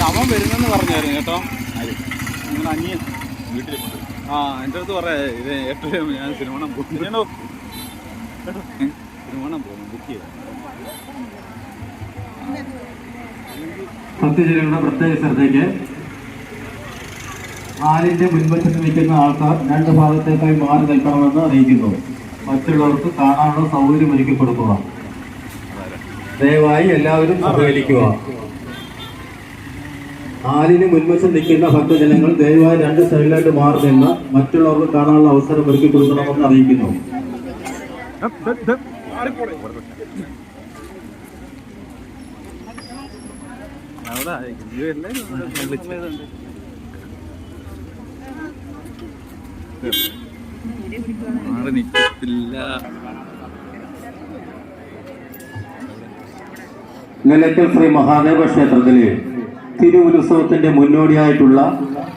അവൻ വരുന്നെന്ന് പറഞ്ഞായിരുന്നു കേട്ടോ. നിങ്ങൾ അനിയൻ വീട്ടിൽ എൻ്റെ അടുത്ത് പറയാ ഇത് 8 ഞാൻ സിനിമണം പോകുന്നു. സിനിമണം പോകുന്നു ബുക്ക് ചെയ്ത. ഭക്തജനങ്ങളുടെ പ്രത്യേക ശ്രദ്ധയ്ക്ക് ആലിന്റെ മുൻവശത്ത് നിൽക്കുന്ന ആൾക്കാർ 2 ഭാഗത്തേക്കായി മാറി നിൽക്കണമെന്ന് അറിയിക്കുന്നു. മറ്റുള്ളവർക്ക് കാണാനുള്ള സൗകര്യം ഒരുക്കി കൊടുക്കുക. ദയവായി എല്ലാവരും സഹകരിക്കുക. ആലിന് മുൻവശം നിൽക്കുന്ന ഭക്തജനങ്ങൾ ദയവായി 2 സൈഡിലായിട്ട് മാറി നിന്ന് മറ്റുള്ളവർക്ക് കാണാനുള്ള അവസരം ഒരുക്കി കൊടുക്കണമെന്ന് അറിയിക്കുന്നു. നിലയ്ക്കൽ ശ്രീ മഹാദേവ ക്ഷേത്രത്തിലെ തിരുവുത്സവത്തിന്റെ മുന്നോടിയായിട്ടുള്ള